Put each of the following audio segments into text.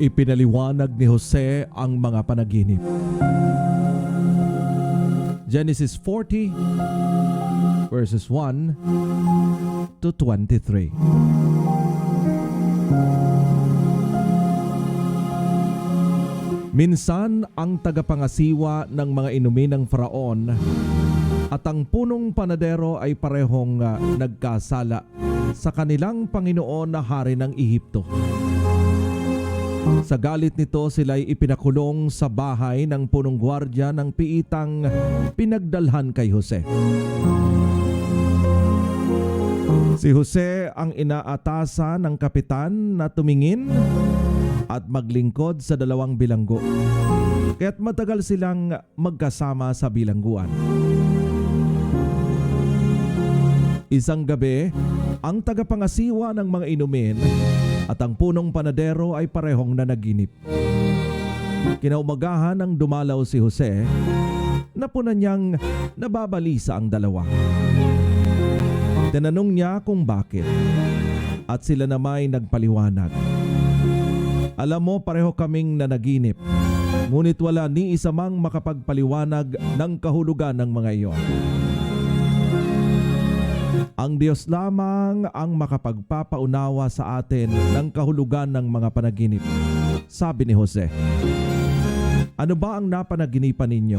Ipinaliwanag ni Jose ang mga panaginip. Genesis 40 verses 1 to 23. Minsan ang tagapangasiwa ng mga inumin ng Faraon at ang punong panadero ay parehong nagkasala sa kanilang Panginoon na hari ng Ehipto. Sa galit nito sila'y ipinakulong sa bahay ng punong gwardya ng piitang pinagdalhan kay Jose. Si Jose ang inaatasa ng kapitan na tumingin at maglingkod sa dalawang bilanggo, kaya't matagal silang magkasama sa bilangguan. Isang gabi, ang tagapangasiwa ng mga inumin at ang punong panadero ay parehong nanaginip. Kinaumagahan nang dumalaw si Jose, napunan niyang nababalisa ang dalawa. Tinanong niya kung bakit, at sila namay nagpaliwanag. Alam mo, pareho kaming nanaginip, ngunit wala ni isa mang makapagpaliwanag ng kahulugan ng mga iyon. Ang Diyos lamang ang makapagpapaunawa sa atin ng kahulugan ng mga panaginip, sabi ni Jose. Ano ba ang napanaginipan ninyo?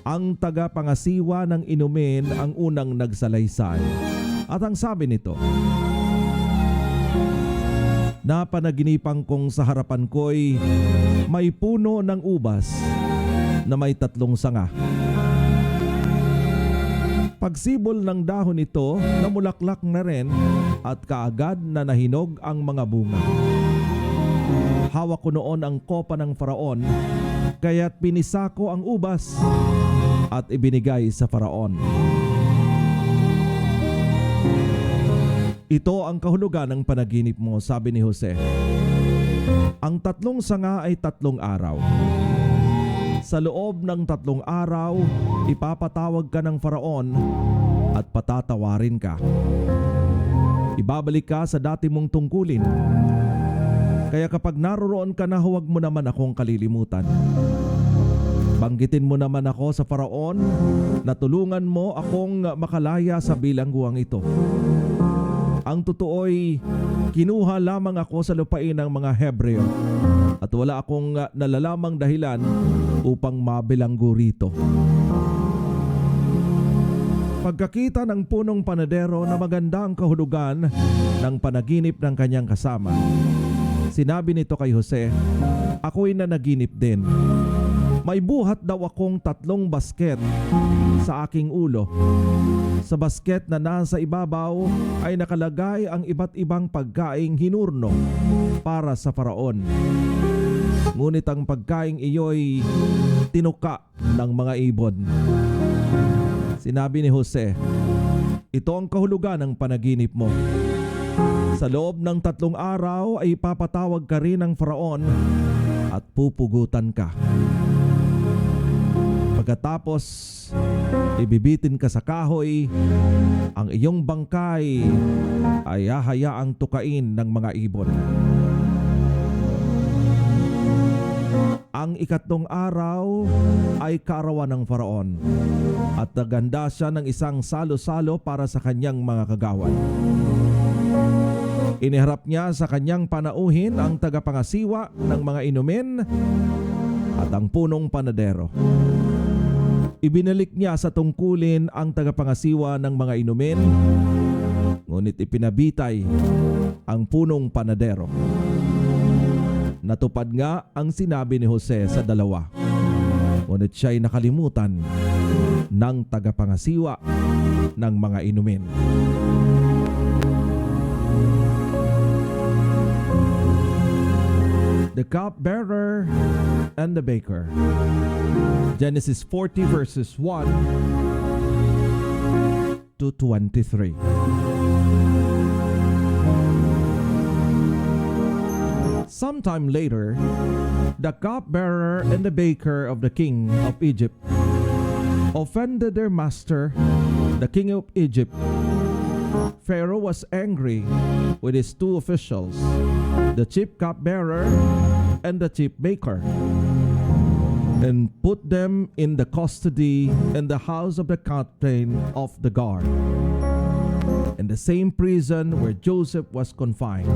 Ang tagapangasiwa ng inumin ang unang nagsalaysay, at ang sabi nito, napanaginipan kong sa harapan ko'y may puno ng ubas na may 3 sanga. Pagsibol ng dahon nito, namulaklak na rin at kaagad na nahinog ang mga bunga. Hawak ko noon ang kopa ng Faraon, kaya't pinisa ko ang ubas at ibinigay sa Faraon. Ito ang kahulugan ng panaginip mo, sabi ni Jose. Ang 3 sanga ay 3 araw. Sa loob ng 3 araw, ipapatawag ka ng Faraon at patatawarin ka. Ibabalik ka sa dati mong tungkulin. Kaya kapag naroroon ka na, huwag mo naman akong kalilimutan. Banggitin mo naman ako sa Faraon na tulungan mo akong makalaya sa bilangguang ito. Ang totoo'y kinuha lamang ako sa lupain ng mga Hebreo at wala akong nalalamang dahilan upang mabilanggo rito. Pagkakita ng punong panadero na maganda ang kahulugan ng panaginip ng kanyang kasama, sinabi nito kay Jose, ako'y nanaginip din. May buhat daw akong 3 basket sa aking ulo. Sa basket na nasa ibabaw ay nakalagay ang iba't ibang pagkaing hinurno para sa Faraon. Ngunit ang pagkaing iyo'y tinuka ng mga ibon. Sinabi ni Jose, ito ang kahulugan ng panaginip mo. Sa loob ng 3 araw ay papatawag ka rin ng Faraon at pupugutan ka. Pagkatapos, ibibitin ka sa kahoy, ang iyong bangkay ay hahayaang tukain ng mga ibon. Ang 3 araw ay kaarawan ng Faraon at naganda siya ng isang salo-salo para sa kanyang mga kagawan. Iniharap niya sa kanyang panauhin ang tagapangasiwa ng mga inumin at ang punong panadero. Ibinalik niya sa tungkulin ang tagapangasiwa ng mga inumin, ngunit ipinabitay ang punong panadero. Natupad nga ang sinabi ni Jose sa dalawa, ngunit siya'y nakalimutan ng tagapangasiwa ng mga inumin. The cupbearer and the baker. Genesis 40 verses 1 to 23. Sometime later, the cupbearer and the baker of the king of Egypt offended their master, the king of Egypt. Pharaoh was angry with his 2 officials the chief cupbearer, and the chief baker, and put them in the custody in the house of the captain of the guard, in the same prison where Joseph was confined.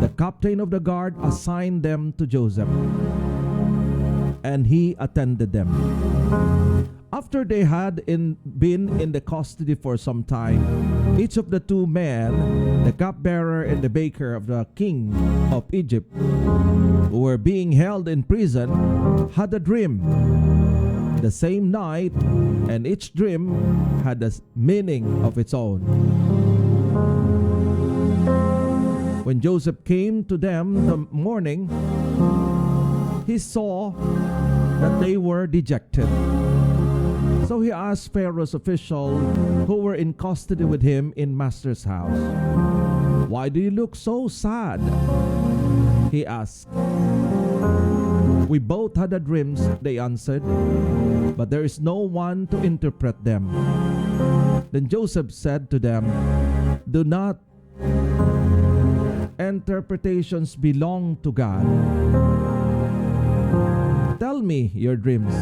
The captain of the guard assigned them to Joseph, and he attended them. After they had been in the custody for some time, each of the two men, the cupbearer and the baker of the king of Egypt, who were being held in prison, had a dream the same night, and each dream had a meaning of its own. When Joseph came to them the morning, he saw that they were dejected. So he asked Pharaoh's officials who were in custody with him in master's house, "Why do you look so sad?" he asked. "We both had a dreams," they answered, "but there is no one to interpret them." Then Joseph said to them, "Do not interpretations belong to God? Tell me your dreams."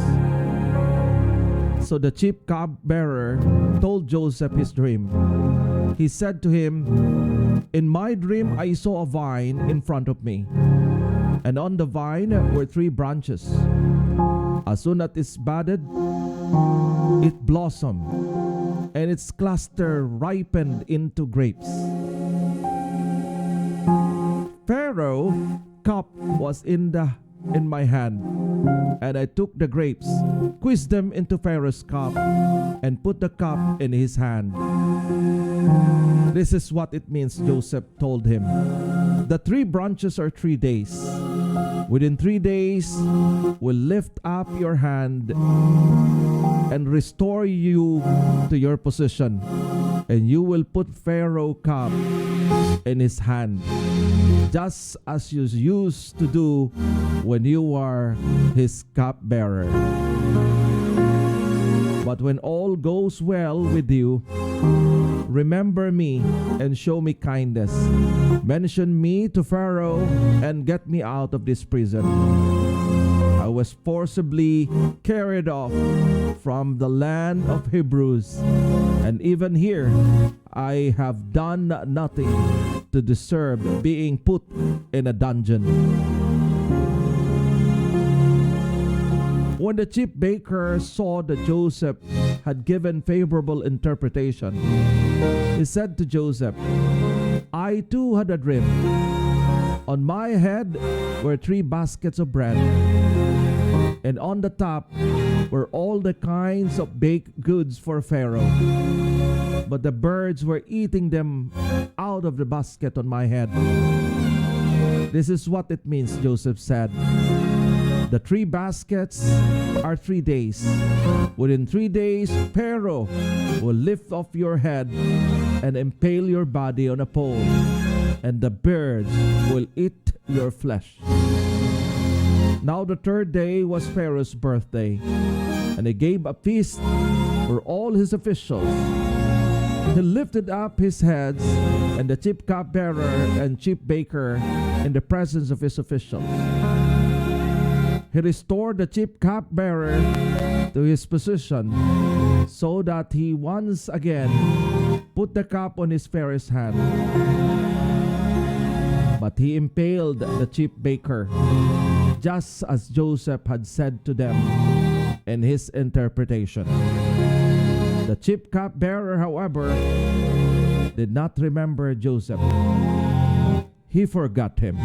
So the chief cupbearer told Joseph his dream. He said to him, "In my dream I saw a vine in front of me, and on the vine were 3 branches. As soon as it budded, it blossomed, and its cluster ripened into grapes. Pharaoh's cup was in my hand, and I took the grapes, squeezed them into Pharaoh's cup, and put the cup in his hand." This is what it means, Joseph told him. "The 3 branches are 3 days. Within 3 days, we'll lift up your hand and restore you to your position, and you will put Pharaoh's cup in his hand, just as you used to do when you were his cupbearer. But when all goes well with you, remember me and show me kindness. Mention me to Pharaoh and get me out of this prison. I was forcibly carried off from the land of Hebrews, and even here I have done nothing to deserve being put in a dungeon." When the chief baker saw that Joseph had given favorable interpretation, he said to Joseph, "I too had a dream. On my head were 3 baskets of bread, and on the top were all the kinds of baked goods for Pharaoh. But the birds were eating them out of the basket on my head." This is what it means, Joseph said. "The 3 baskets are 3 days. Within 3 days, Pharaoh will lift off your head and impale your body on a pole, and the birds will eat your flesh." Now the 3rd day was Pharaoh's birthday, and he gave a feast for all his officials. He lifted up his heads and the chief cupbearer and chief baker in the presence of his officials. He restored the chief cupbearer to his position, so that he once again put the cup on his Pharaoh's hand. But he impaled the chief baker, just as Joseph had said to them in his interpretation. The chief cupbearer, however, did not remember Joseph. He forgot him.